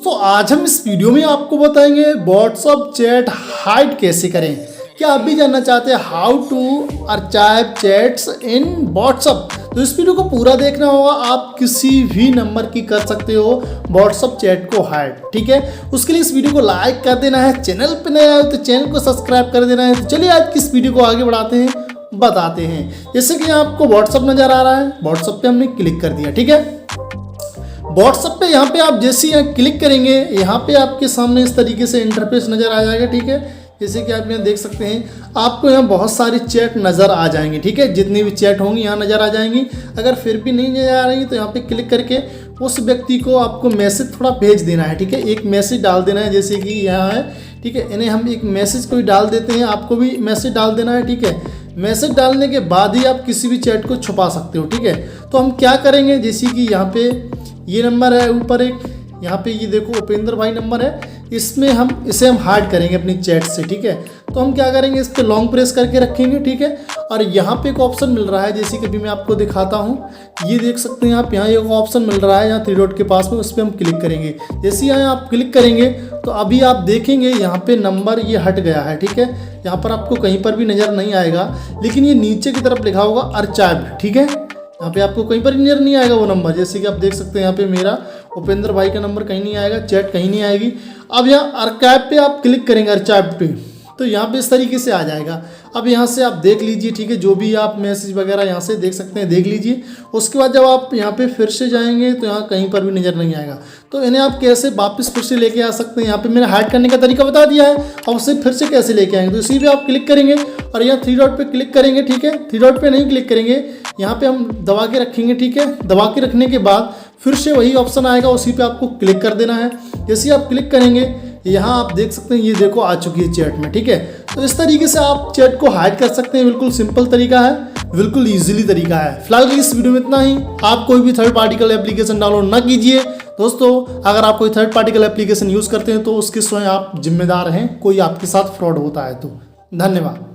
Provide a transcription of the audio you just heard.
दोस्तों आज हम इस वीडियो में आपको बताएंगे व्हाट्सअप चैट हाइड कैसे करें। क्या आप भी जानना चाहते हैं how to archive chats in WhatsApp? तो इस वीडियो को पूरा देखना होगा। आप किसी भी नंबर की कर सकते हो व्हाट्सअप चैट को हाइड, ठीक है। उसके लिए इस वीडियो को लाइक कर देना है, चैनल पर नया हो तो चैनल को सब्सक्राइब कर देना है। तो चलिए आज की इस वीडियो को आगे बढ़ाते हैं, बताते हैं। जैसे कि आपको व्हाट्सअप नज़र आ रहा है, व्हाट्सअप पे हमने क्लिक कर दिया, ठीक है। व्हाट्सअप पे यहाँ पे आप जैसे यहाँ क्लिक करेंगे, यहाँ पे आपके सामने इस तरीके से इंटरफेस नज़र आ जाएगा, ठीक है। जैसे कि आप यहाँ देख सकते हैं, आपको यहाँ बहुत सारी चैट नज़र आ जाएंगी, ठीक है। जितनी भी चैट होंगी यहाँ नज़र आ जाएंगी। अगर फिर भी नहीं नज़र आ रही तो यहाँ पे क्लिक करके उस व्यक्ति को आपको मैसेज थोड़ा भेज देना है, ठीक है। एक मैसेज डाल देना है, जैसे कि यहाँ है, ठीक है। इन्हें हम एक मैसेज कोई डाल देते हैं, आपको भी मैसेज डाल देना है, ठीक है। मैसेज डालने के बाद ही आप किसी भी चैट को छुपा सकते हो, ठीक है। तो हम क्या करेंगे, जैसे कि यहाँ पे ये नंबर है ऊपर एक, यहाँ पे ये देखो उपेंद्र भाई नंबर है, इसमें हम इसे हाइड करेंगे अपनी चैट से, ठीक है। तो हम क्या करेंगे, इस पर लॉन्ग प्रेस करके रखेंगे, ठीक है। और यहाँ पे एक ऑप्शन मिल रहा है, जैसे कि अभी मैं आपको दिखाता हूँ, ये देख सकते हैं आप, यहाँ एक ऑप्शन मिल रहा है यहाँ 3 डॉट के पास में, उस पर हम क्लिक करेंगे। जैसे यहाँ आप क्लिक करेंगे तो अभी आप देखेंगे यहाँ पे नंबर ये हट गया है, ठीक है। यहाँ पर आपको कहीं पर भी नज़र नहीं आएगा, लेकिन ये नीचे की तरफ लिखा होगा आर्काइव, ठीक है। यहाँ पे आपको कहीं पर नजर नहीं आएगा वो नंबर, जैसे कि आप देख सकते हैं यहाँ पे मेरा उपेंद्र भाई का नंबर कहीं नहीं आएगा, चैट कहीं नहीं आएगी। अब यहाँ आर्काइव पे आप क्लिक करेंगे, आर्काइव पे, तो यहाँ पे इस तरीके से आ जाएगा। अब यहाँ से आप देख लीजिए, ठीक है, जो भी आप मैसेज वगैरह यहाँ से देख सकते हैं, देख लीजिए। उसके बाद जब आप यहाँ पे फिर से जाएंगे तो यहाँ कहीं पर भी नज़र नहीं आएगा। तो इन्हें आप कैसे वापस फिर से लेके आ सकते हैं, यहाँ पे मैंने हाइड करने का तरीका बता दिया है। अब उसे फिर से कैसे लेके आएंगे, तो इसी पे आप क्लिक करेंगे और यहाँ 3 डॉट पे क्लिक करेंगे, ठीक है। 3 डॉट पे नहीं क्लिक करेंगे, यहाँ पे हम दबा के रखेंगे, ठीक है। दबा के रखने के बाद फिर से वही ऑप्शन आएगा, उसी पे आपको क्लिक कर देना है। जैसे आप क्लिक करेंगे, यहाँ आप देख सकते हैं ये देखो आ चुकी है चैट में, ठीक है। तो इस तरीके से आप चैट को हाइड कर सकते हैं। बिल्कुल सिंपल तरीका है, बिल्कुल इजीली तरीका है। फिलहाल इस वीडियो में इतना ही। आप कोई भी थर्ड पार्टिकल एप्लीकेशन डाउनलोड ना कीजिए दोस्तों। अगर आप कोई थर्ड पार्टिकल एप्लीकेशन यूज़ करते हैं तो उसके स्वयं आप जिम्मेदार हैं, कोई आपके साथ फ्रॉड होता है तो। धन्यवाद।